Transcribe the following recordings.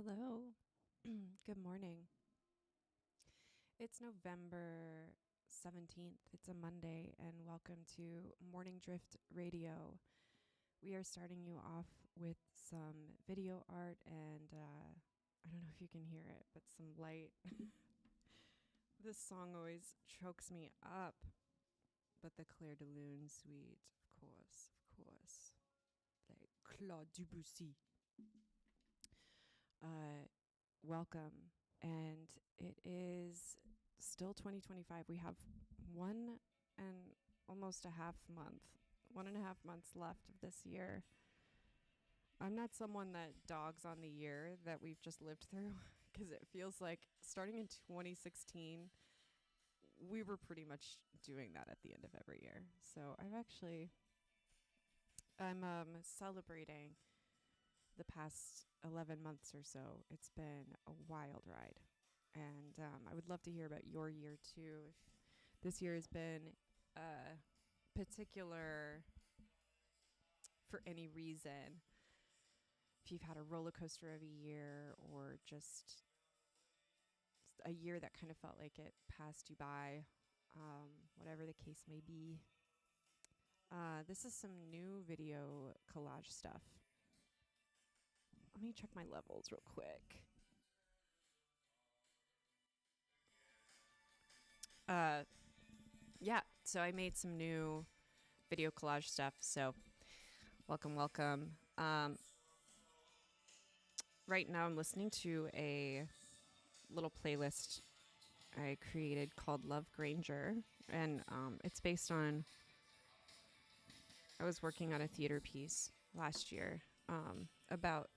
Hello. Good morning. It's November 17th. It's a Monday, and welcome to Morning Drift Radio. We are starting you off with some video art and I don't know if you can hear it, but some light. This song always chokes me up, but the Claire de Lune suite, of course. Like Claude Debussy. Welcome. And it is still 2025. We have 1.5 months left of this year. I'm not someone that dogs on the year that we've just lived through because it feels like starting in 2016, we were pretty much doing that at the end of every year. So I'm celebrating the past 11 months or so. It's been a wild ride. And I would love to hear about your year too. If this year has been particular for any reason, if you've had a roller coaster of a year or just a year that kind of felt like it passed you by, whatever the case may be. This is some new video collage stuff. Let me check my levels real quick. Yeah, so I made some new video collage stuff. So welcome. Right now I'm listening to a little playlist I created called Love Granger. And it's based on, I was working on a theater piece last year about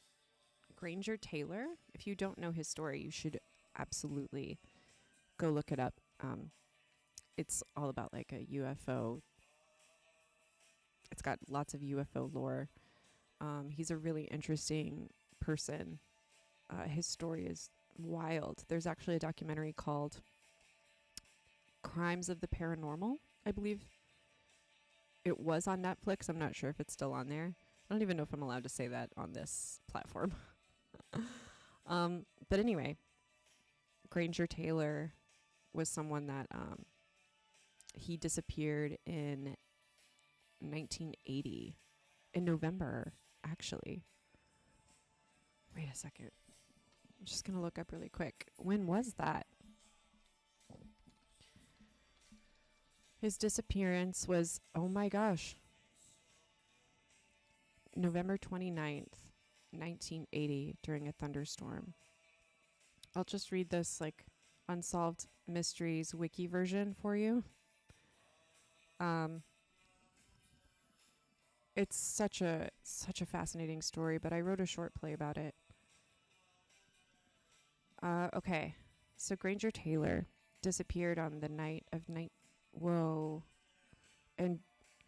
Granger Taylor. If you don't know his story, you should absolutely go look it up. It's all about like a UFO. It's got lots of UFO lore. He's a really interesting person. His story is wild. There's actually a documentary called Crimes of the Paranormal. I believe it was on Netflix. I'm not sure if it's still on there. I don't even know if I'm allowed to say that on this platform. But anyway, Granger Taylor was someone that he disappeared in 1980 in November, actually. Wait a second. I'm just going to look up really quick. When was that? His disappearance was, oh my gosh, November 29th, 1980, during a thunderstorm. I'll just read this like Unsolved Mysteries wiki version for you. It's such a fascinating story, but I wrote a short play about it. Okay, so Granger Taylor disappeared on the night of Whoa, and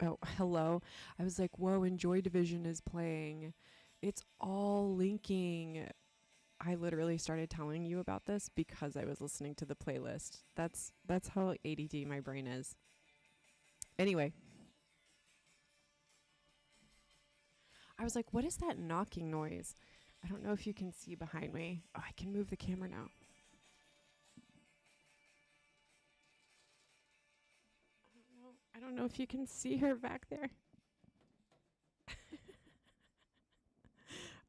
oh hello, I was like, whoa, and Joy Division is playing. It's all linking. I literally started telling you about this because I was listening to the playlist. That's how ADD my brain is. Anyway, I was like, what is that knocking noise? I don't know if you can see behind me. Oh, I can move the camera now. I don't know if you can see her back there.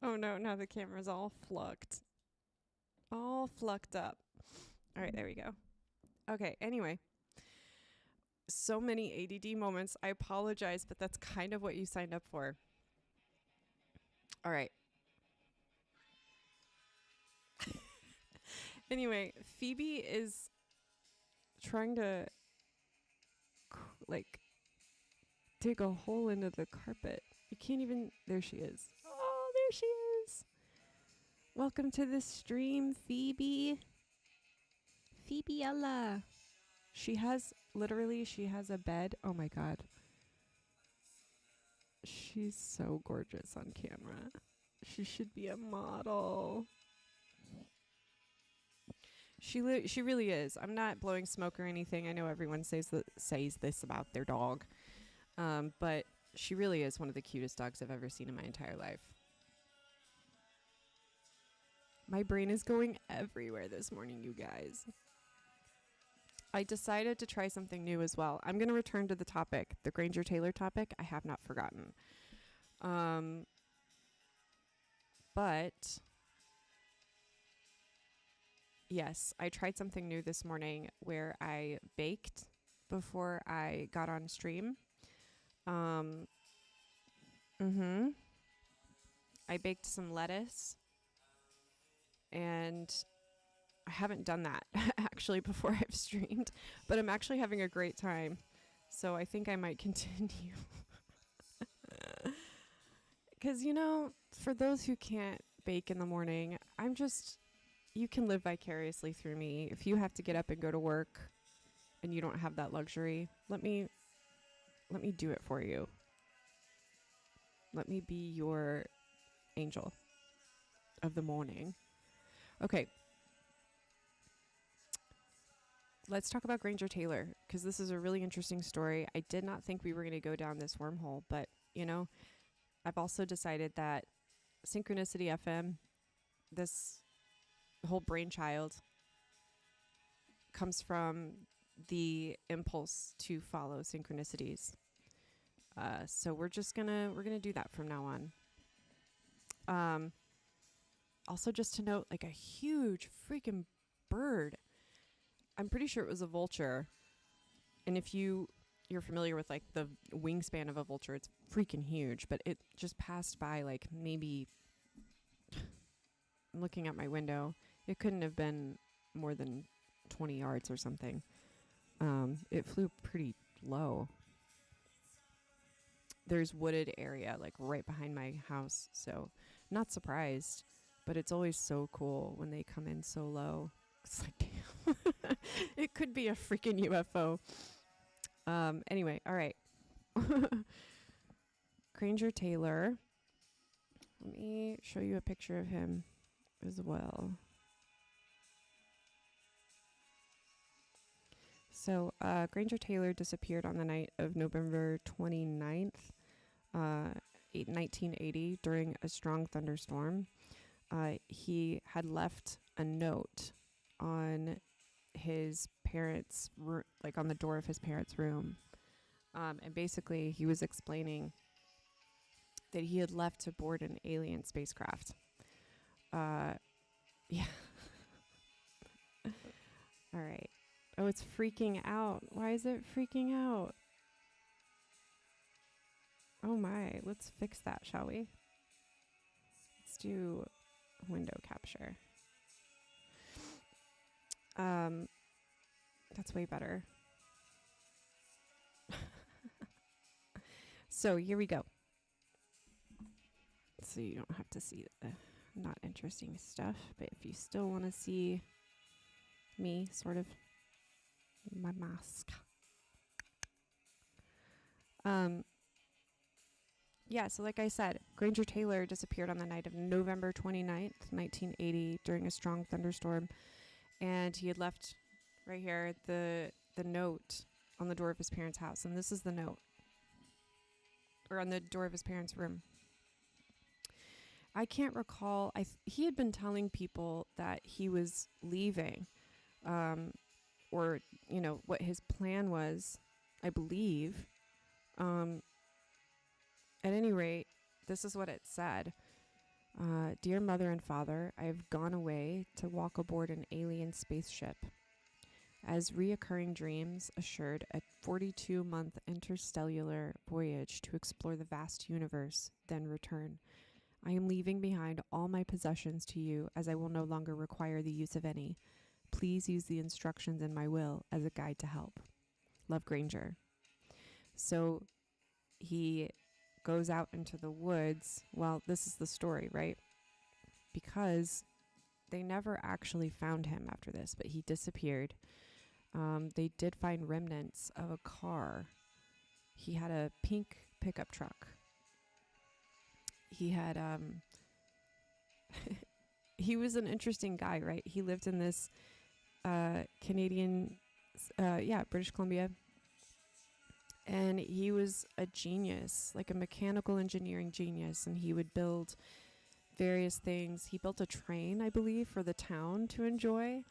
Oh no, now the camera's all flucked. All flucked up. All right, there we go. Okay, anyway. So many ADD moments. I apologize, but that's kind of what you signed up for. All right. Anyway, Phoebe is trying to like dig a hole into the carpet. You can't even. There she is. Oh, there she is. Welcome to the stream, Phoebe. Phoebeella. She has a bed. Oh my god. She's so gorgeous on camera. She should be a model. She really is. I'm not blowing smoke or anything. I know everyone says this about their dog. But she really is one of the cutest dogs I've ever seen in my entire life. My brain is going everywhere this morning, you guys. I decided to try something new as well. I'm going to return to the topic, the Granger Taylor topic. I have not forgotten. But yes, I tried something new this morning where I baked before I got on stream. I baked some lettuce, and I haven't done that actually before I've streamed, but I'm actually having a great time. So I think I might continue. Because, for those who can't bake in the morning, you can live vicariously through me. If you have to get up and go to work and you don't have that luxury, let me do it for you. Let me be your angel of the morning. Okay. Let's talk about Granger Taylor, because this is a really interesting story. I did not think we were going to go down this wormhole, but, I've also decided that Synchronicity FM, this whole brainchild, comes from the impulse to follow synchronicities. So we're gonna do that from now on. Also, just to note, like, a huge freaking bird. I'm pretty sure it was a vulture. And if you're familiar with, like, the wingspan of a vulture, it's freaking huge. But it just passed by, like, maybe, I'm looking at my window, it couldn't have been more than 20 yards or something. It flew pretty low. There's wooded area, like, right behind my house. So, not surprised. But it's always so cool when they come in so low. It's like, damn. It could be a freaking UFO. Anyway, all right. Granger Taylor. Let me show you a picture of him as well. So, Granger Taylor disappeared on the night of November 29th, 1980, during a strong thunderstorm. He had left a note on his parents' like on the door of his parents' room. And basically he was explaining that he had left to board an alien spacecraft. Yeah. All right. Oh, it's freaking out. Why is it freaking out? Oh my, let's fix that, shall we? Let's do window capture. That's way better. So here we go. So you don't have to see the not interesting stuff, but if you still want to see me, sort of, my mask. Yeah, so like I said, Granger Taylor disappeared on the night of November 29th, 1980, during a strong thunderstorm. And he had left right here the note on the door of his parents' house. And this is the note. Or on the door of his parents' room. I can't recall. He had been telling people that he was leaving. Or, what his plan was, I believe. At any rate, this is what it said. Dear Mother and Father, I have gone away to walk aboard an alien spaceship. As reoccurring dreams assured, a 42-month interstellar voyage to explore the vast universe, then return. I am leaving behind all my possessions to you, as I will no longer require the use of any. Please use the instructions in my will as a guide to help. Love, Granger. So he goes out into the woods. Well, this is the story, right? Because they never actually found him after this, but he disappeared. They did find remnants of a car. He had a pink pickup truck. He had, he was an interesting guy, right? He lived in this Canadian, British Columbia. And he was a genius, like a mechanical engineering genius. And he would build various things. He built a train, I believe, for the town to enjoy.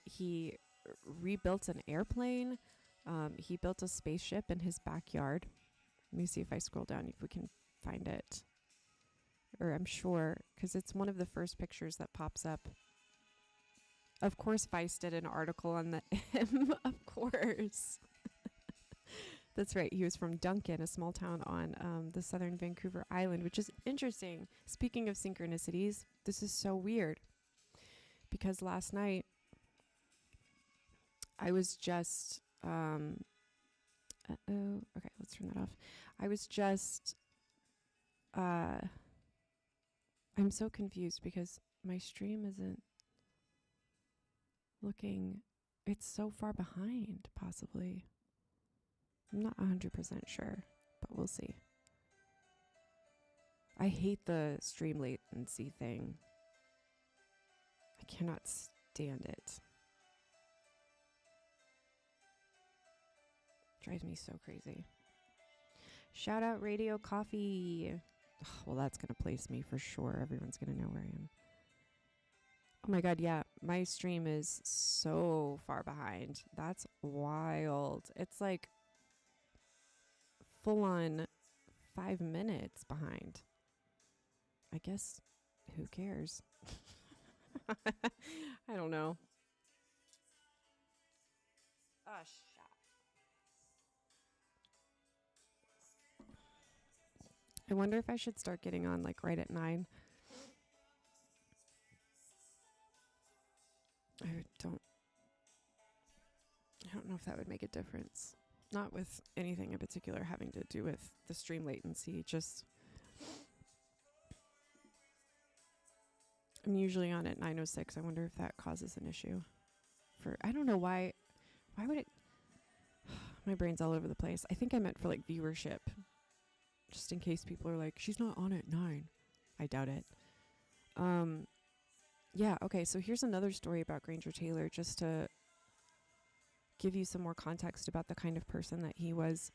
He rebuilt an airplane. He built a spaceship in his backyard. Let me see if I scroll down if we can find it. Or I'm sure, because it's one of the first pictures that pops up. Of course, Vice did an article on him. Of course. That's right. He was from Duncan, a small town on the southern Vancouver Island, which is interesting. Speaking of synchronicities, this is so weird. Because last night, I was just... okay, let's turn that off. I was just... I'm so confused because my stream isn't looking... It's so far behind, possibly. I'm not 100% sure, but we'll see. I hate the stream latency thing. I cannot stand it. Drives me so crazy. Shout out Radio Coffee. Oh, well, that's going to place me for sure. Everyone's going to know where I am. Oh my God, yeah. My stream is so far behind. That's wild. It's like full on 5 minutes behind. I guess who cares? I don't know. Oh, shit. I wonder if I should start getting on like right at 9. I don't know if that would make a difference. Not with anything in particular having to do with the stream latency, just I'm usually on at 9:06. I wonder if that causes an issue. I don't know why would it my brain's all over the place. I think I meant for like viewership. Just in case people are like, she's not on at 9. I doubt it. Yeah, okay, so here's another story about Granger Taylor, just to give you some more context about the kind of person that he was.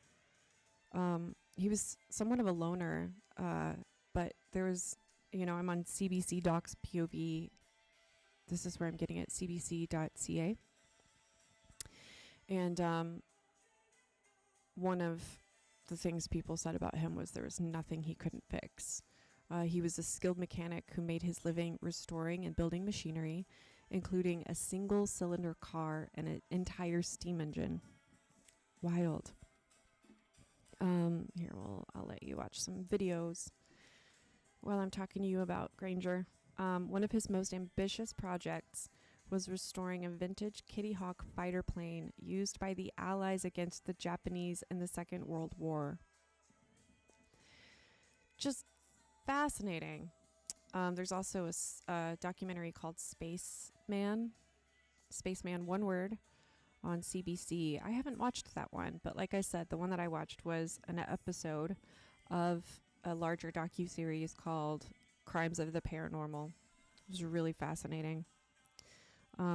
He was somewhat of a loner, but there was, I'm on CBC Docs POV. This is where I'm getting it, cbc.ca. And one of the things people said about him was there was nothing he couldn't fix. He was a skilled mechanic who made his living restoring and building machinery, including a single-cylinder car and an entire steam engine. Wild. Here, I'll let you watch some videos while I'm talking to you about Granger. One of his most ambitious projects was restoring a vintage Kitty Hawk fighter plane used by the Allies against the Japanese in the Second World War. Just fascinating. There's also a documentary called Spaceman, one word, on CBC. I haven't watched that one, but like I said, the one that I watched was an episode of a larger docuseries called Crimes of the Paranormal. It was really fascinating.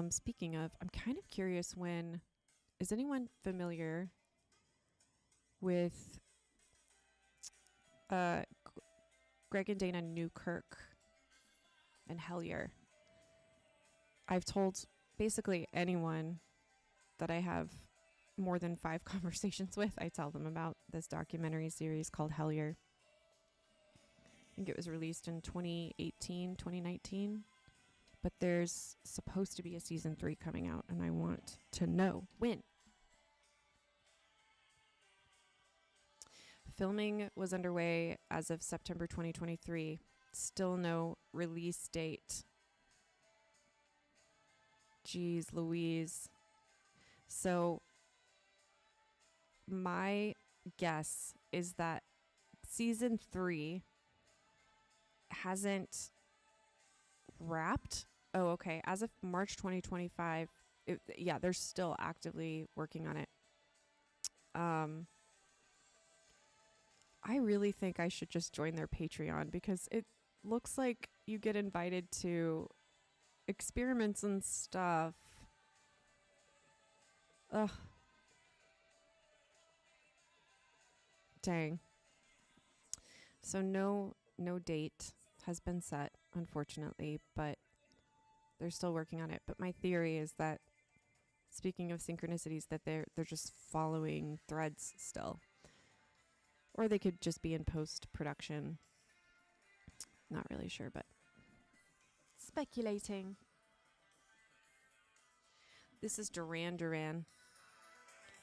Speaking of, I'm kind of curious is anyone familiar with Greg and Dana Newkirk and Hellier? I've told basically anyone that I have more than 5 conversations with, I tell them about this documentary series called Hellier. I think it was released in 2018, 2019. But there's supposed to be a season 3 coming out, and I want to know when. Filming was underway as of September 2023. Still no release date. Jeez Louise. So my guess is that season 3 hasn't wrapped. Oh, okay. As of March 2025, they're still actively working on it. I really think I should just join their Patreon because it looks like you get invited to experiments and stuff. Ugh. Dang. So no No date has been set, unfortunately, but they're still working on it. But my theory is that, speaking of synchronicities, that they're just following threads still. Or they could just be in post-production. Not really sure, but speculating. This is Duran Duran.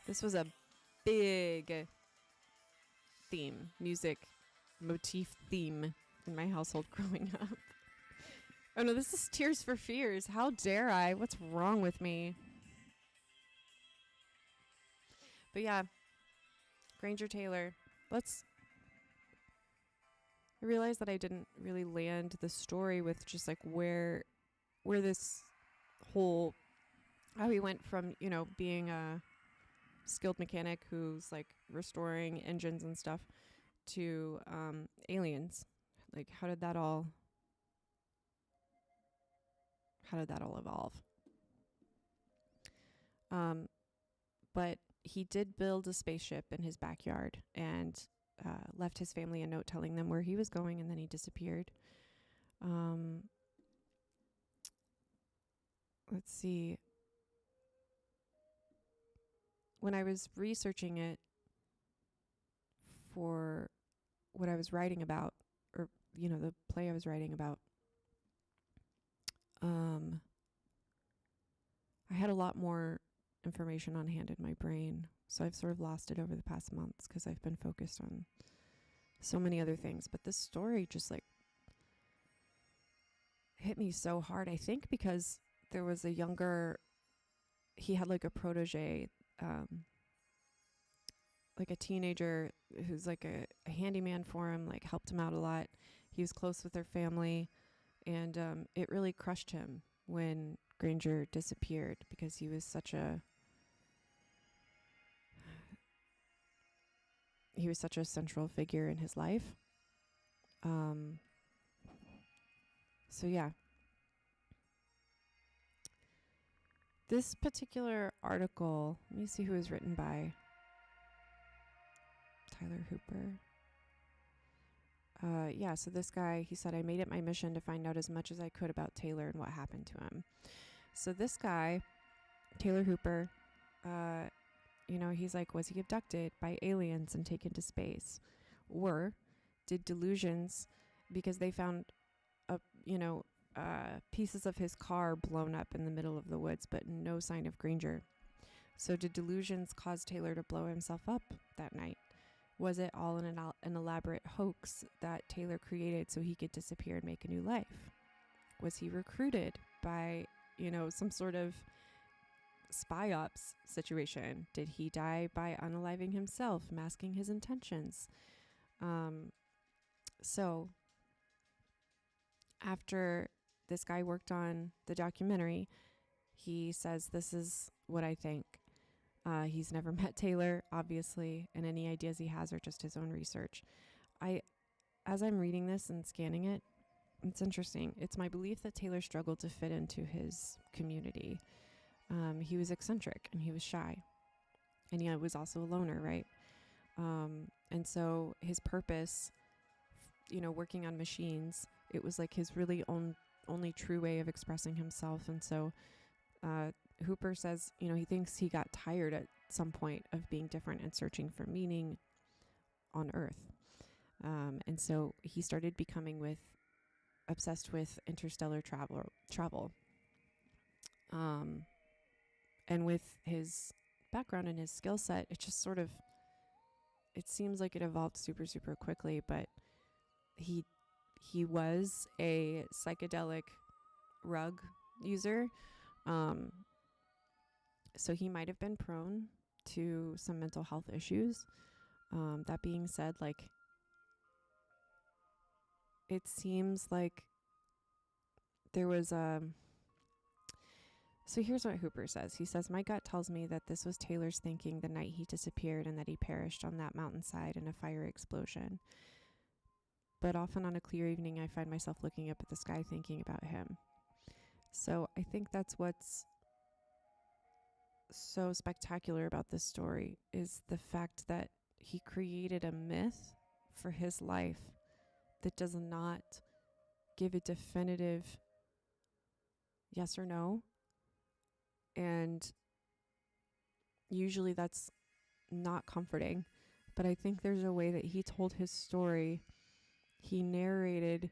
This was a big music motif theme in my household growing up. Oh no, this is Tears for Fears. How dare I? What's wrong with me? But yeah, Granger Taylor. I realized that I didn't really land the story with just like where this whole, how he went from, being a skilled mechanic who's like restoring engines and stuff to aliens. Like how did that all evolve? But he did build a spaceship in his backyard and left his family a note telling them where he was going, and then he disappeared. Let's see. When I was researching it for what I was writing about, or, the play I was writing about, I had a lot more information on hand in my brain. So I've sort of lost it over the past months because I've been focused on so many other things. But this story just like hit me so hard. I think because there was he had like a protege, like a teenager who's like a handyman for him, like helped him out a lot. He was close with their family, and it really crushed him when Granger disappeared because he was such a central figure in his life. So yeah. This particular article, let me see who it was written by. Tyler Hooper. Yeah, so this guy, he said, I made it my mission to find out as much as I could about Taylor and what happened to him. So this guy, Taylor Hooper, he's like, was he abducted by aliens and taken to space? Or did delusions, because they found pieces of his car blown up in the middle of the woods, but no sign of Granger. So did delusions cause Taylor to blow himself up that night? Was it all an elaborate hoax that Taylor created so he could disappear and make a new life? Was he recruited by, some sort of spy ops situation? Did he die by unaliving himself, masking his intentions? So after this guy worked on the documentary, he says, this is what I think. He's never met Taylor, obviously, and any ideas he has are just his own research. As I'm reading this and scanning it, it's interesting. It's my belief that Taylor struggled to fit into his community. He was eccentric and he was shy, and he was also a loner, right? And so his purpose, working on machines, it was like his really only true way of expressing himself. And so Hooper says, he thinks he got tired at some point of being different and searching for meaning on Earth. And so he started becoming obsessed with interstellar travel. And with his background and his skill set, it just sort of, it seems like it evolved super, super quickly, but he was a psychedelic rug user. So he might have been prone to some mental health issues. That being said, like, it seems like there was so here's what Hooper says. He says, my gut tells me that this was Taylor's thinking the night he disappeared and that he perished on that mountainside in a fire explosion. But often on a clear evening, I find myself looking up at the sky thinking about him. So I think that's what's so spectacular about this story, is the fact that he created a myth for his life that does not give a definitive yes or no. And usually that's not comforting. But I think there's a way that he told his story. He narrated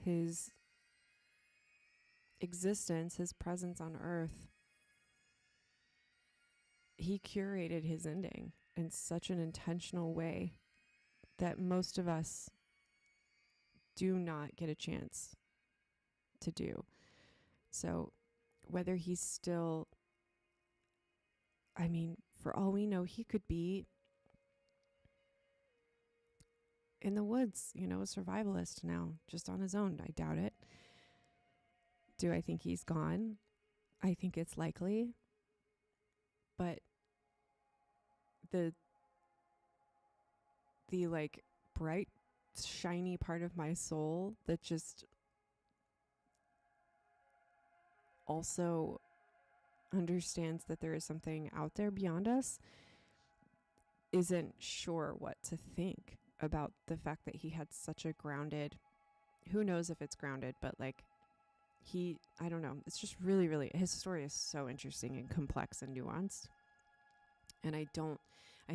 his existence, his presence on earth. He curated his ending in such an intentional way that most of us do not get a chance to do. So whether he's still, I mean, for all we know, he could be in the woods, a survivalist now, just on his own. I doubt it. Do I think he's gone? I think it's likely. But the like bright, shiny part of my soul that just also understands that there is something out there beyond us isn't sure what to think about the fact that he had such a grounded, who knows if it's grounded, but like I don't know. It's just really, really, his story is so interesting and complex and nuanced. And I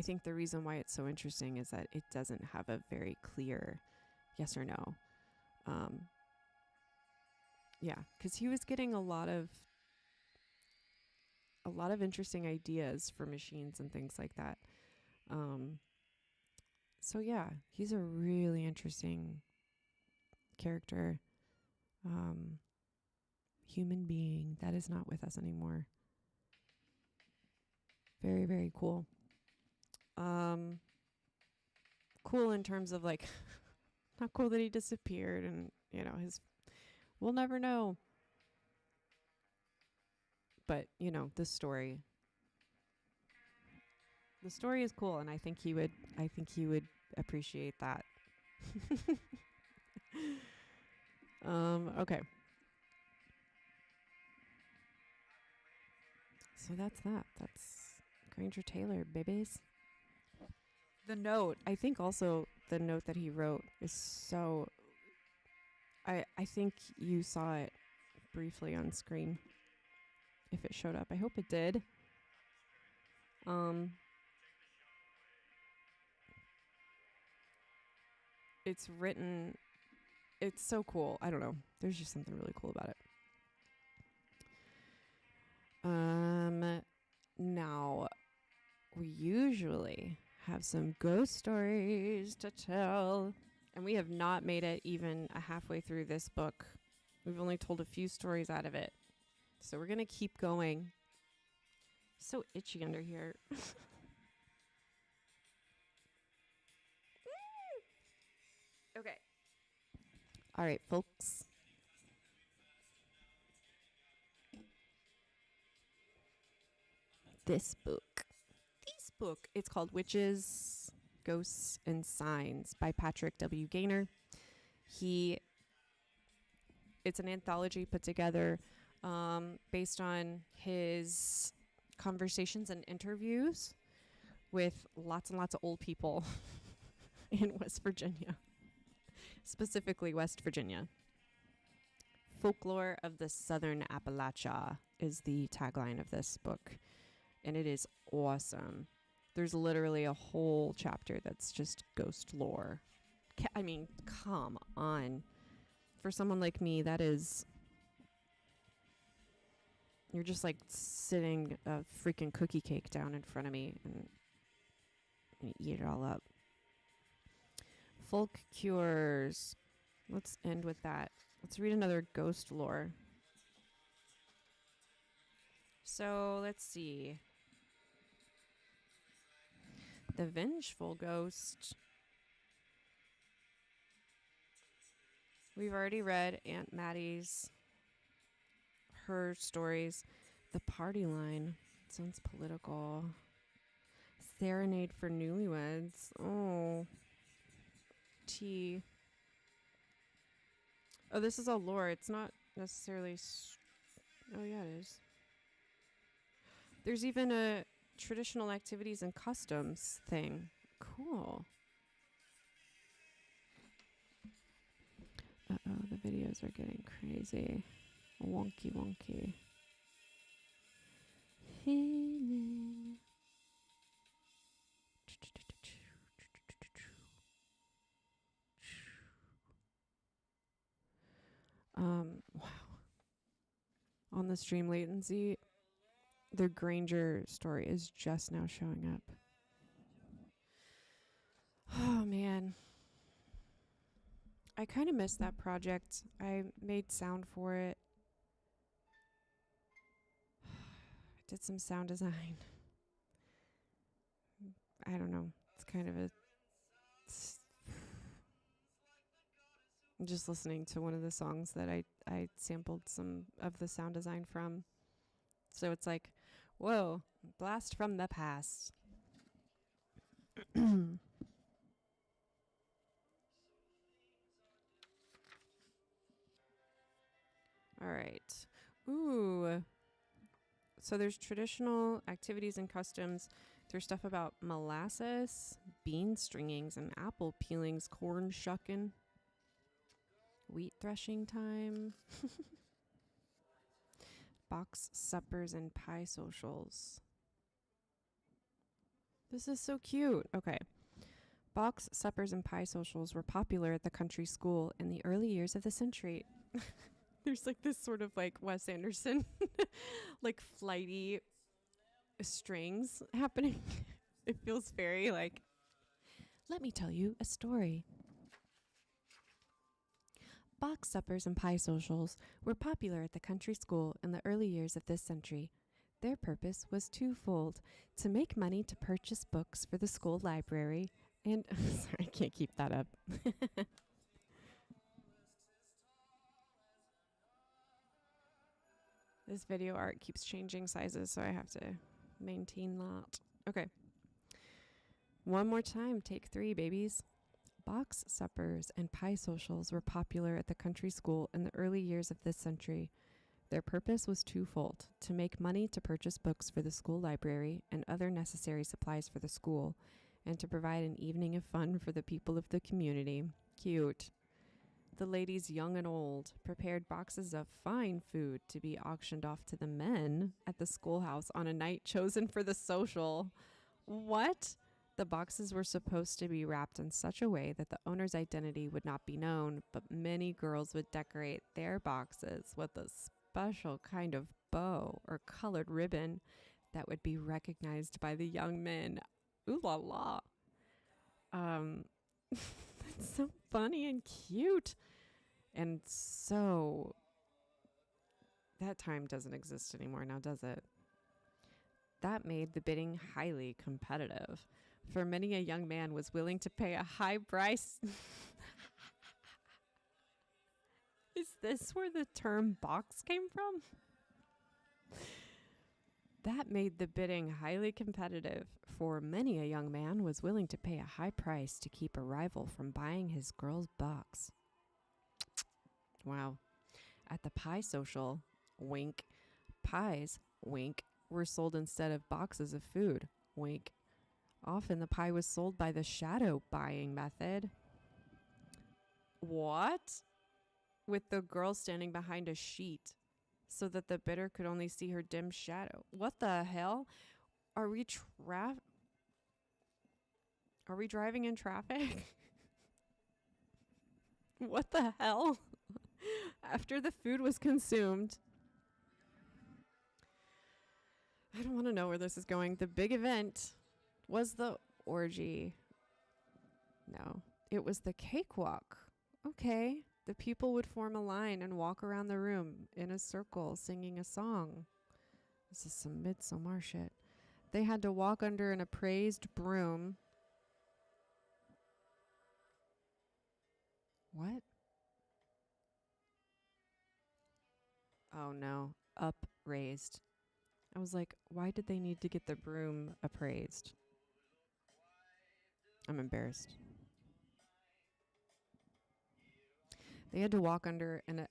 think the reason why it's so interesting is that it doesn't have a very clear yes or no. Yeah, because he was getting a lot of interesting ideas for machines and things like that. So yeah, he's a really interesting character. Human being that is not with us anymore. Very, very cool. Cool in terms of like, not cool that he disappeared and, we'll never know. But, the story is cool, and I think he would appreciate that. Okay. So that's Granger Taylor, babies. The note, I think also the note that he wrote is so, I think you saw it briefly on screen. If it showed up. I hope it did. It's written, it's so cool. I don't know. There's just something really cool about it. Now, we usually have some ghost stories to tell, and we have not made it even a halfway through this book. We've only told a few stories out of it. So we're going to keep going. So itchy under here. Okay. All right, folks. This book, it's called Witches, Ghosts, and Signs by Patrick W. Gaynor. It's an anthology put together based on his conversations and interviews with lots and lots of old people in West Virginia, specifically West Virginia. Folklore of the Southern Appalachia is the tagline of this book, and it is awesome. There's literally a whole chapter that's just ghost lore. I mean, come on. For someone like me, that is... You're just like sitting a freaking cookie cake down in front of me and eat it all up. Folk cures. Let's end with that. Let's read another ghost lore. So, let's see. The Vengeful Ghost. We've already read Aunt Maddie's, her stories. The Party Line. Sounds political. Serenade for Newlyweds. Oh. Tea. Oh, this is all lore. It's not necessarily... oh, yeah, it is. There's even a traditional activities and customs thing. Cool. Oh, the videos are getting crazy. Wonky, wonky. Wow. On the stream latency, the Granger story is just now showing up. Oh, man. I kind of missed that project. I made sound for it. I did some sound design. I don't know. It's kind of a... I'm just listening to one of the songs that I sampled some of the sound design from. So it's like, whoa, blast from the past. All right. Ooh. So there's traditional activities and customs. There's stuff about molasses, bean stringings, and apple peelings, corn shucking, wheat threshing time, box suppers, and pie socials. This is so cute. Okay. Box suppers and pie socials were popular at the country school in the early years of the century. There's like this sort of like Wes Anderson, like flighty strings happening. It feels very like, let me tell you a story. Box suppers and pie socials were popular at the country school in the early years of this century. Their purpose was twofold: to make money to purchase books for the school library and sorry, I can't keep that up. This video art keeps changing sizes, so I have to maintain that. Okay. One more time, take 3, babies. Box suppers and pie socials were popular at the country school in the early years of this century. Their purpose was twofold: to make money to purchase books for the school library and other necessary supplies for the school, and to provide an evening of fun for the people of the community. Cute. The ladies, young and old, prepared boxes of fine food to be auctioned off to the men at the schoolhouse on a night chosen for the social. What? The boxes were supposed to be wrapped in such a way that the owner's identity would not be known, but many girls would decorate their boxes with a special kind of bow or colored ribbon that would be recognized by the young men. Ooh la la. That's so funny and cute. And so that time doesn't exist anymore now, does it? That made the bidding highly competitive, for many a young man was willing to pay a high price. Is this where the term box came from? That made the bidding highly competitive, for many a young man was willing to pay a high price to keep a rival from buying his girl's box. Wow. At the pie social, wink, pies, wink, were sold instead of boxes of food, wink. Often the pie was sold by the shadow buying method. What? With the girl standing behind a sheet so that the bidder could only see her dim shadow. What the hell? Are we driving in traffic? What the hell? After the food was consumed, I don't want to know where this is going. The big event was the orgy. No, it was the cakewalk. Okay. The people would form a line and walk around the room in a circle singing a song. This is some Midsommar shit. They had to walk under an appraised broom. What? Oh no, upraised. I was like, why did they need to get the broom appraised? I'm embarrassed. They had to walk under I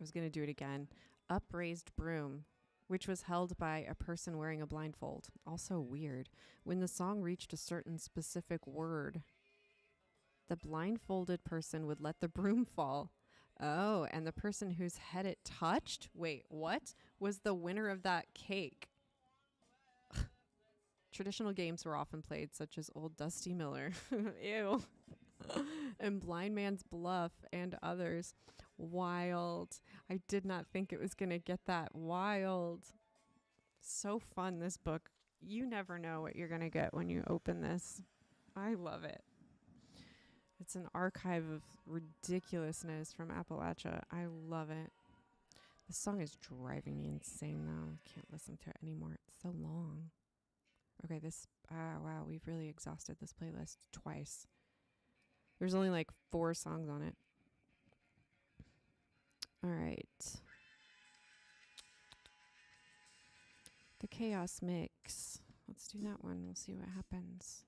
was going to do it again, upraised broom, which was held by a person wearing a blindfold. Also weird. When the song reached a certain specific word, the blindfolded person would let the broom fall. Oh, and the person whose head it touched, wait, what? Was the winner of that cake. Traditional games were often played, such as Old Dusty Miller, ew, and Blind Man's Bluff, and others. Wild. I did not think it was going to get that wild. So fun, this book. You never know what you're going to get when you open this. I love it. It's an archive of ridiculousness from Appalachia. I love it. This song is driving me insane, though. I can't listen to it anymore. It's so long. Okay, wow, we've really exhausted this playlist twice. There's only like 4 songs on it. All right. The Chaos Mix. Let's do that one. We'll see what happens.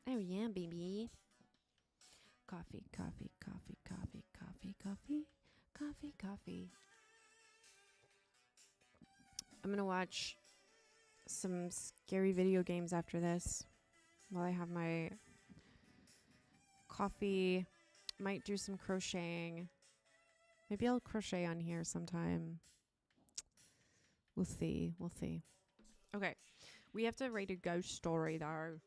Oh, yeah, baby. Coffee, coffee, coffee, coffee, coffee, coffee, coffee, coffee. I'm going to watch some scary video games after this while I have my coffee. Might do some crocheting. Maybe I'll crochet on here sometime. We'll see. We'll see. Okay. We have to write a ghost story, though.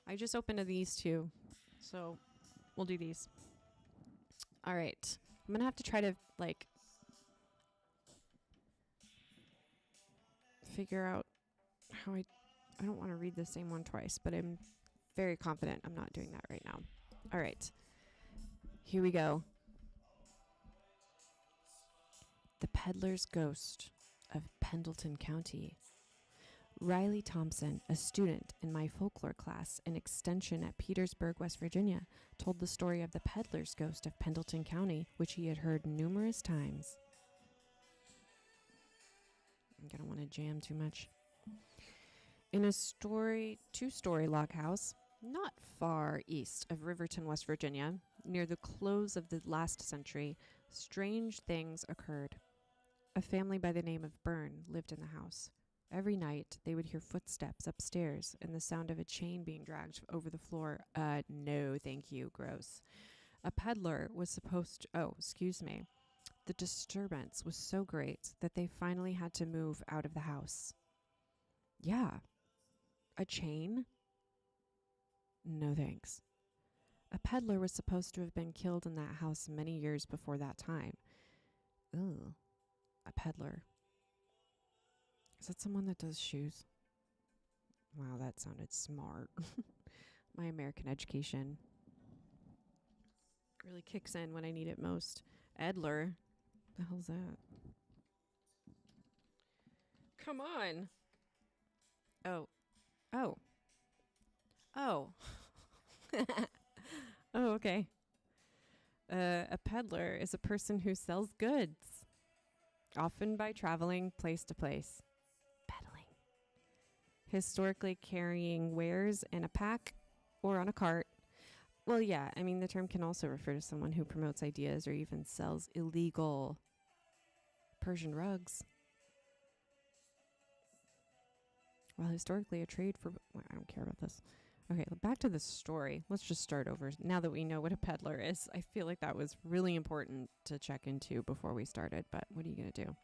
I just opened these 2, so we'll do these. All right. I'm going to have to try to, like, figure out how I don't want to read the same one twice, but I'm very confident I'm not doing that right now. All right. Here we go. The Peddler's Ghost of Pendleton County. Riley Thompson, a student in my folklore class in extension at Petersburg, West Virginia, told the story of the peddler's ghost of Pendleton County, which he had heard numerous times. I'm going to want to jam too much. In a 2-story log house, not far east of Riverton, West Virginia, near the close of the last century, strange things occurred. A family by the name of Byrne lived in the house. Every night, they would hear footsteps upstairs and the sound of a chain being dragged over the floor. No, thank you, gross. A peddler was supposed to... The disturbance was so great that they finally had to move out of the house. Yeah. A chain? No thanks. A peddler was supposed to have been killed in that house many years before that time. Ugh. A peddler. Is that someone that does shoes? Wow, that sounded smart. My American education really kicks in when I need it most. Edler? The hell's that? Come on. Oh. Oh. Oh. Oh, okay. A peddler is a person who sells goods, often by traveling place to place. Peddling. Historically carrying wares in a pack or on a cart. Well, yeah, I mean, the term can also refer to someone who promotes ideas or even sells illegal Persian rugs. While historically a trade for... Well, I don't care about this. Okay, back to the story. Let's just start over. Now that we know what a peddler is, I feel like that was really important to check into before we started, but what are you going to do?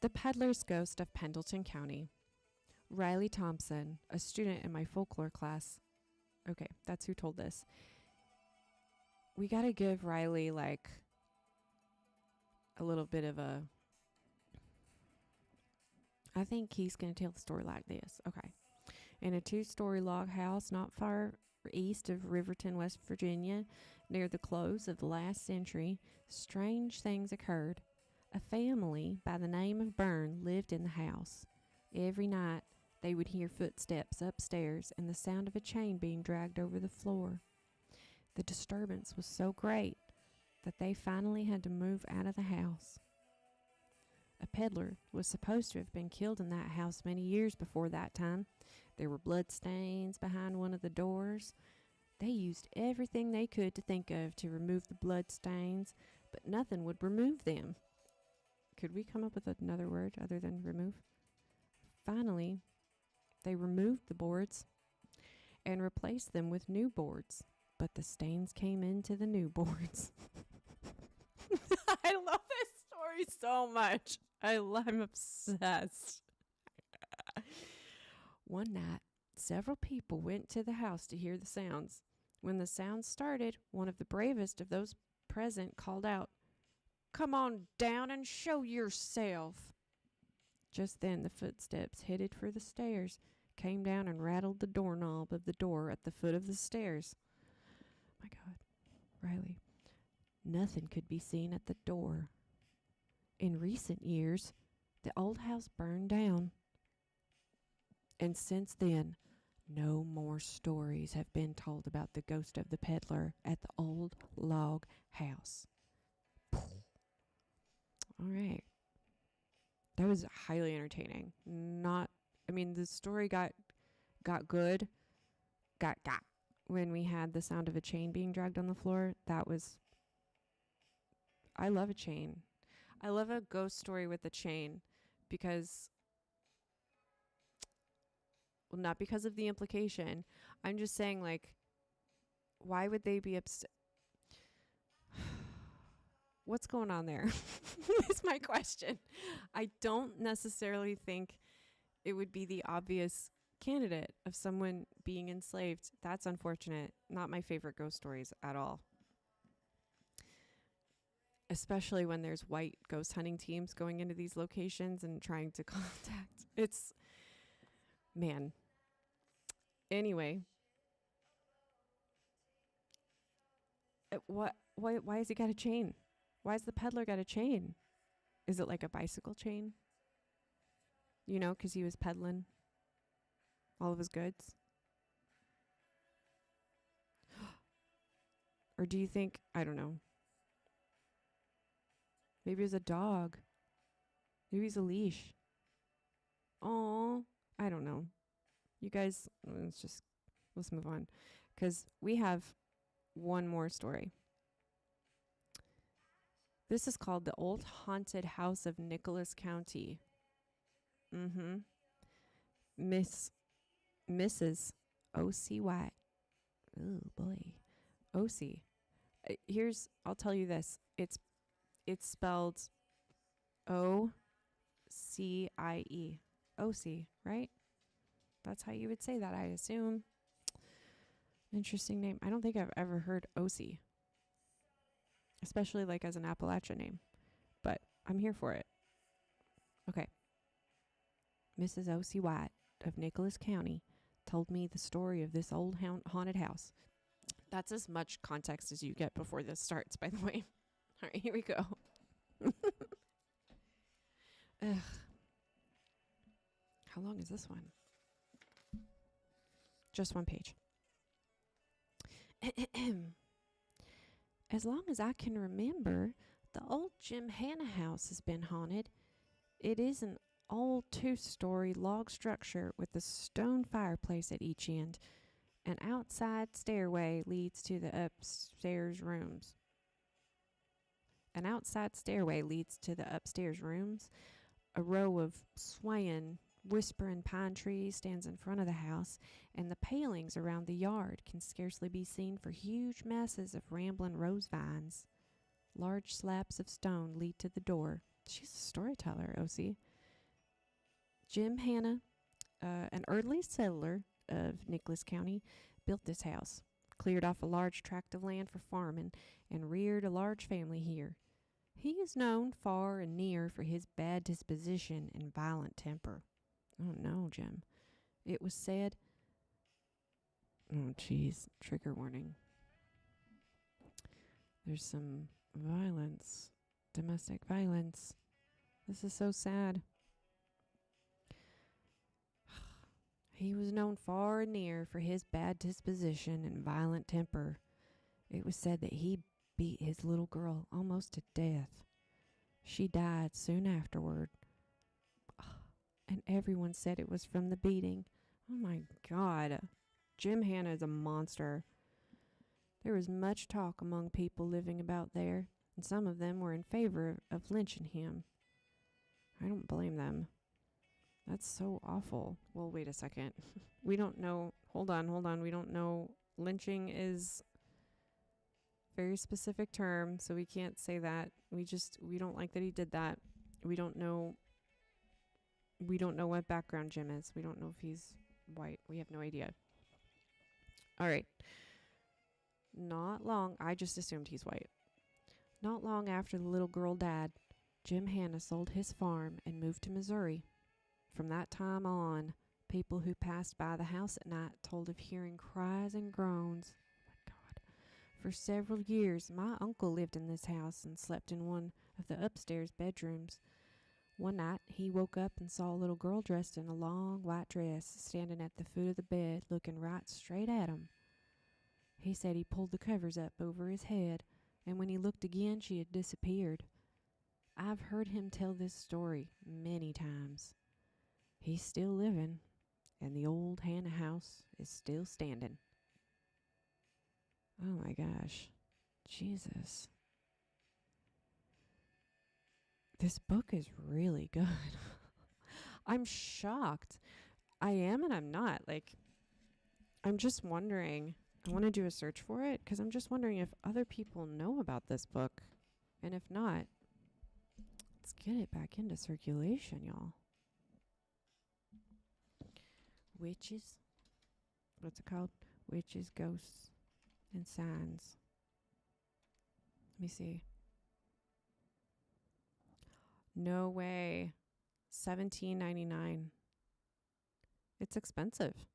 The Peddler's Ghost of Pendleton County. Riley Thompson, a student in my folklore class. Okay, that's who told this. We got to give Riley, like, a little bit of a... I think he's going to tell the story like this. Okay. In a 2-story log house not far east of Riverton, West Virginia, near the close of the last century, strange things occurred. A family by the name of Byrne lived in the house. Every night, they would hear footsteps upstairs and the sound of a chain being dragged over the floor. The disturbance was so great that they finally had to move out of the house. A peddler was supposed to have been killed in that house many years before that time. There were blood stains behind one of the doors. They used everything they could to think of to remove the blood stains, but nothing would remove them. Could we come up with another word other than remove? Finally, They removed the boards and replaced them with new boards, but the stains came into the new boards. I love this story so much. I'm obsessed. One night, several people went to the house to hear the sounds. When the sounds started, one of the bravest of those present called out, "Come on down and show yourself." Just then the footsteps headed for the stairs, came down and rattled the doorknob of the door at the foot of the stairs. My God, Riley. Nothing could be seen at the door. In recent years, the old house burned down. And since then, no more stories have been told about the ghost of the peddler at the old log house. All right. That was highly entertaining. The story got good. Got when we had the sound of a chain being dragged on the floor. I love a chain. I love a ghost story with a chain because, well, not because of the implication. I'm just saying, like, why would they be What's going on there? Is my question. I don't necessarily think it would be the obvious candidate of someone being enslaved. That's unfortunate. Not my favorite ghost stories at all. Especially when there's white ghost hunting teams going into these locations and trying to contact. Man. Anyway. Why has he got a chain? Why has the peddler got a chain? Is it like a bicycle chain? You know, because he was peddling all of his goods? Or do you think, I don't know, maybe it's a dog. Maybe it's a leash. Oh, I don't know. You guys, let's move on. Because we have one more story. This is called The Old Haunted House of Nicholas County. Mrs. O.C. White. Oh, boy. O.C. I'll tell you this. It's spelled O-C-I-E. O.C., right? That's how you would say that, I assume. Interesting name. I don't think I've ever heard O.C., especially like as an Appalachian name, but I'm here for it. Okay. Mrs. O.C. White of Nicholas County told me the story of this old haunted house. That's as much context as you get before this starts, by the way. All right, here we go. Ugh. How long is this one? Just one page. As long as I can remember, the old Jim Hanna house has been haunted. It is an old 2-story log structure with a stone fireplace at each end. An outside stairway leads to the upstairs rooms. A row of swaying, whispering pine trees stands in front of the house, and the palings around the yard can scarcely be seen for huge masses of rambling rose vines. Large slabs of stone lead to the door. She's a storyteller, O.C. Jim Hanna, an early settler of Nicholas County, built this house, cleared off a large tract of land for farming, and reared a large family here. He is known far and near for his bad disposition and violent temper. Oh no, Jim. It was said... Oh, jeez. Trigger warning. There's some violence. Domestic violence. This is so sad. He was known far and near for his bad disposition and violent temper. It was said that he beat his little girl almost to death. She died soon afterward. And everyone said it was from the beating. Oh my God. Jim Hanna is a monster. There was much talk among people living about there, and some of them were in favor of lynching him. I don't blame them. That's so awful. Well, wait a second. We don't know. Hold on, hold on. We don't know. Lynching is very specific term, so we can't say that. We don't like that he did that. We don't know. We don't know what background Jim is. We don't know if he's white. We have no idea. All right. Not long. I just assumed he's white. Not long after the little girl died, Jim Hanna sold his farm and moved to Missouri. From that time on, people who passed by the house at night told of hearing cries and groans. Oh my God. For several years, my uncle lived in this house and slept in one of the upstairs bedrooms. One night, he woke up and saw a little girl dressed in a long white dress standing at the foot of the bed looking right straight at him. He said he pulled the covers up over his head, and when he looked again, she had disappeared. I've heard him tell this story many times. He's still living, and the old Hanna house is still standing. Oh my gosh. Jesus. This book is really good. I'm shocked. I am and I'm not. Like, I'm just wondering. I want to do a search for it because I'm just wondering if other people know about this book. And if not, let's get it back into circulation, y'all. Witches. What's it called? Witches, ghosts, and signs. Let me see. No way. $17.99. It's expensive.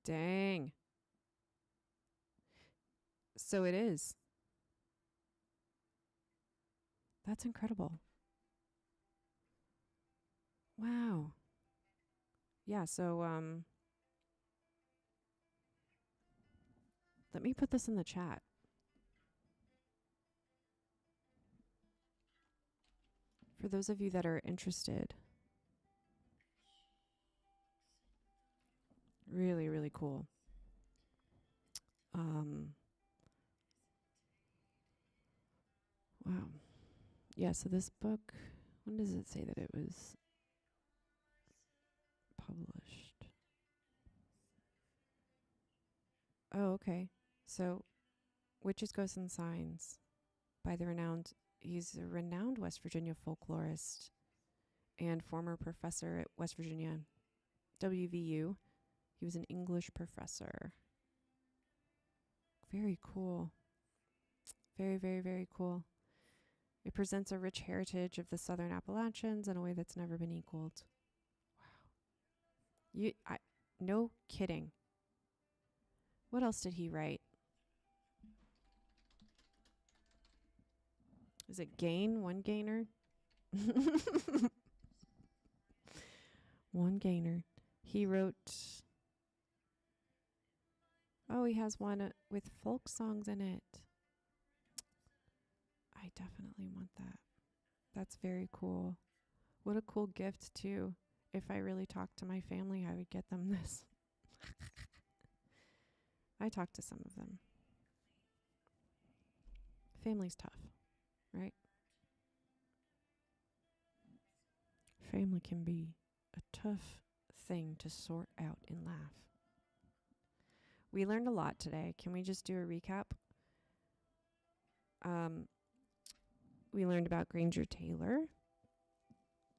Dang. So it is. That's incredible. Wow. Yeah, so let me put this in the chat. For those of you that are interested. Really, really cool. Wow. Yeah, so this book, when does it say that it was published? Oh, okay. So, Witches, Ghosts, and Signs by he's a renowned West Virginia folklorist and former professor at West Virginia WVU. He was an English professor. Very cool. Very, very, very cool. It presents a rich heritage of the Southern Appalachians in a way that's never been equaled. Wow. No kidding. What else did he write? Is it Gain? One Gainer? One Gainer. He wrote... Oh, he has one with folk songs in it. I definitely want that. That's very cool. What a cool gift, too. If I really talked to my family, I would get them this. I talked to some of them. Family's tough, right? Family can be a tough thing to sort out in life. We learned a lot today. Can we just do a recap? We learned about Granger Taylor.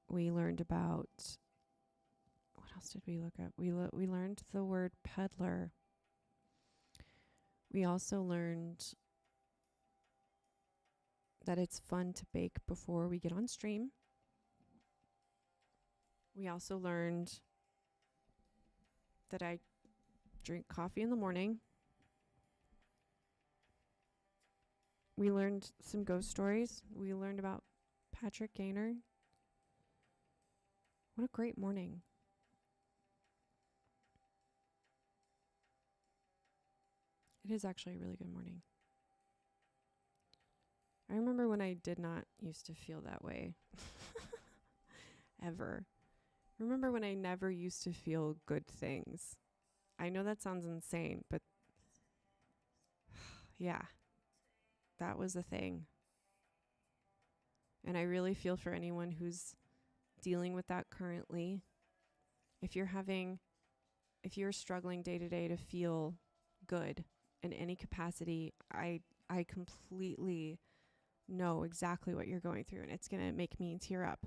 We learned about... What else did we look up? We learned the word peddler. We also learned that it's fun to bake before we get on stream. We also learned that I drink coffee in the morning. We learned some ghost stories. We learned about Patrick Gaynor. What a great morning. It is actually a really good morning. I remember when I did not used to feel that way. Ever. Remember when I never used to feel good things. I know that sounds insane, but yeah, that was a thing. And I really feel for anyone who's dealing with that currently, if you're struggling day to day to feel good in any capacity, I completely know exactly what you're going through, and it's going to make me tear up.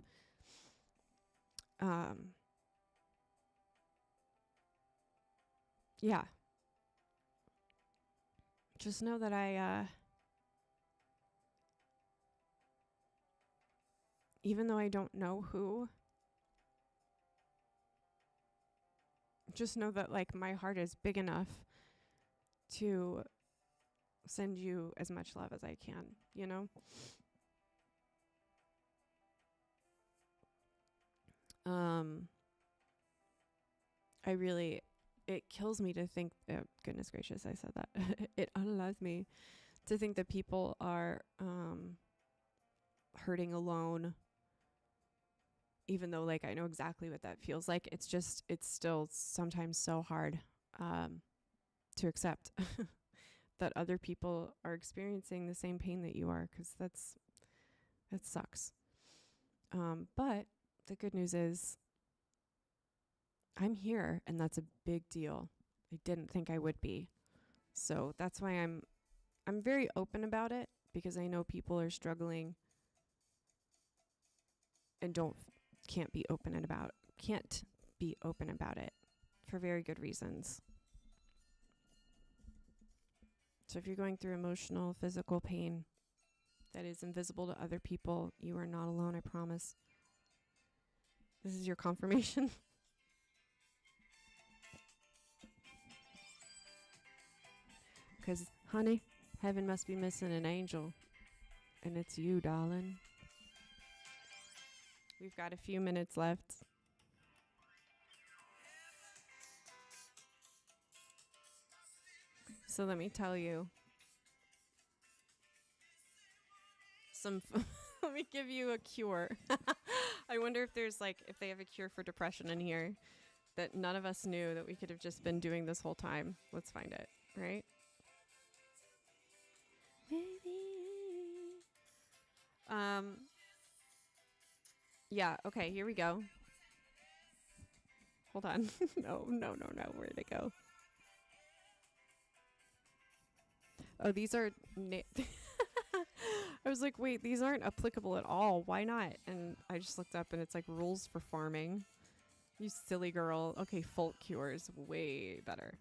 Yeah. Just know that even though I don't know who, just know that like my heart is big enough to send you as much love as I can, you know? It kills me to think, oh, goodness gracious, I said that. It unallows me to think that people are hurting alone, even though like I know exactly what that feels like. It's still sometimes so hard to accept that other people are experiencing the same pain that you are, because that sucks. But the good news is I'm here, and that's a big deal. I didn't think I would be. So that's why I'm very open about it, because I know people are struggling and can't be open about it for very good reasons. So if you're going through emotional, physical pain that is invisible to other people, you are not alone, I promise. This is your confirmation. Because, honey, heaven must be missing an angel. And it's you, darling. We've got a few minutes left. So let me tell you. Let me give you a cure. I wonder if if they have a cure for depression in here that none of us knew that we could have just been doing this whole time. Let's find it, right? Yeah, okay, here we go. Hold on. No. Where'd it go? Oh, these are... I was like, wait, these aren't applicable at all. Why not? And I just looked up, and it's like rules for farming. You silly girl. Okay, folk cures. Way better.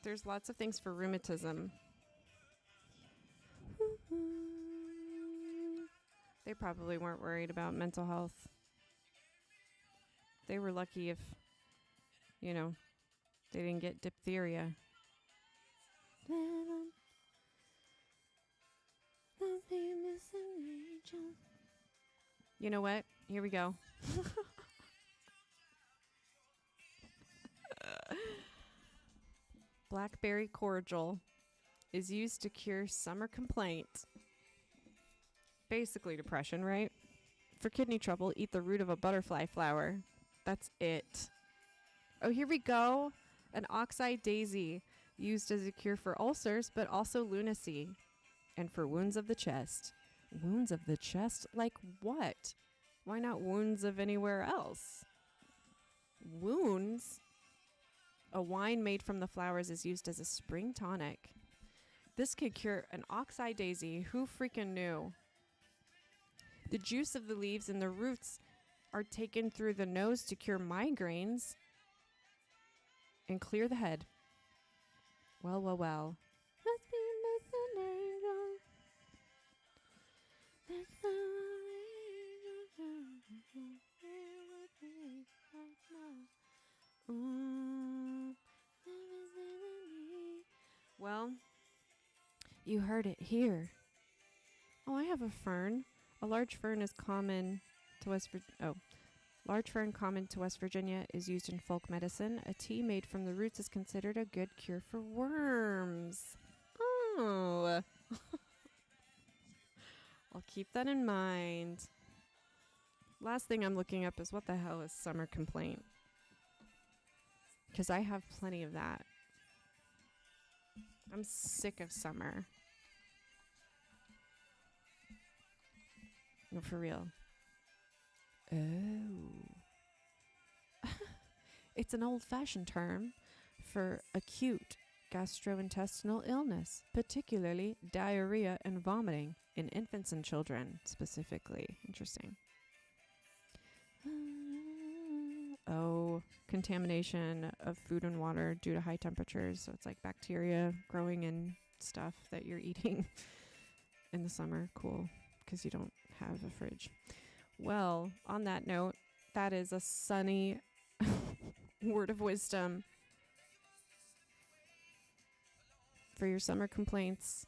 There's lots of things for rheumatism. They probably weren't worried about mental health. They were lucky if, they didn't get diphtheria. You know what? Here we go. Blackberry cordial is used to cure summer complaint. Basically depression, right? For kidney trouble, eat the root of a butterfly flower. That's it. Oh, here we go. An oxeye daisy, used as a cure for ulcers, but also lunacy. And for wounds of the chest. Wounds of the chest? Like what? Why not wounds of anywhere else? Wounds? A wine made from the flowers is used as a spring tonic. This could cure an oxeye daisy. Who freaking knew? The juice of the leaves and the roots are taken through the nose to cure migraines and clear the head. Well. Must be missing angel. Well, you heard it here. Oh, I have a fern. A large fern is common to large fern common to West Virginia is used in folk medicine. A tea made from the roots is considered a good cure for worms. Oh. I'll keep that in mind. Last thing I'm looking up is what the hell is summer complaint? Because I have plenty of that. I'm sick of summer. No, for real. Oh. It's an old-fashioned term for acute gastrointestinal illness, particularly diarrhea and vomiting in infants and children specifically. Interesting. Oh, contamination of food and water due to high temperatures. So it's like bacteria growing in stuff that you're eating in the summer. Cool, because you don't have a fridge. Well, on that note, that is a sunny word of wisdom for your summer complaints.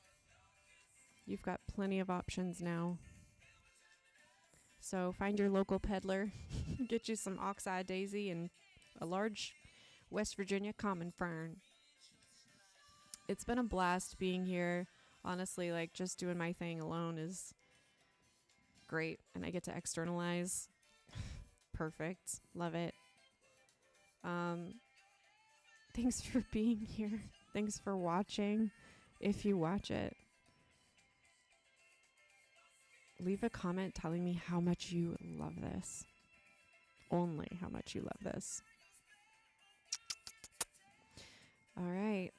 You've got plenty of options now. So find your local peddler, get you some oxeye daisy and a large West Virginia common fern. It's been a blast being here. Honestly, like just doing my thing alone is great, and I get to externalize. Perfect. Love it. Thanks for being here. Thanks for watching. If you watch it, leave a comment telling me how much you love this. Only how much you love this. All right.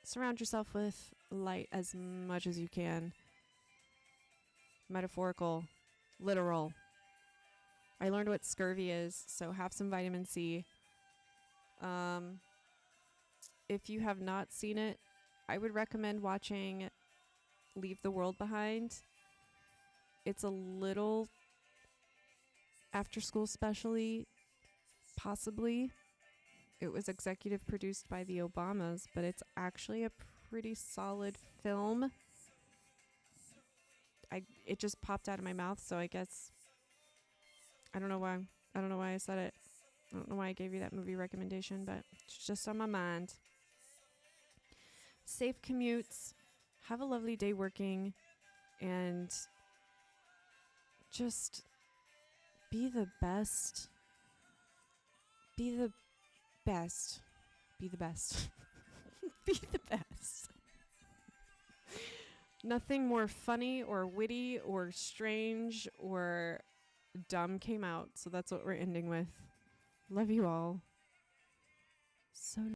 Surround yourself with light as much as you can. Metaphorical, literal. I learned what scurvy is, so have some vitamin C. If you have not seen it, I would recommend watching Leave the World Behind. It's a little after school specially, possibly. It was executive produced by the Obamas, but it's actually a pretty solid film. It just popped out of my mouth, so I guess I don't know why. I don't know why I said it. I don't know why I gave you that movie recommendation, but it's just on my mind. Safe commutes. Have a lovely day working, and just be the best. Be the best. Be the best. Be the best. Nothing more funny or witty or strange or dumb came out, so that's what we're ending with. Love you all so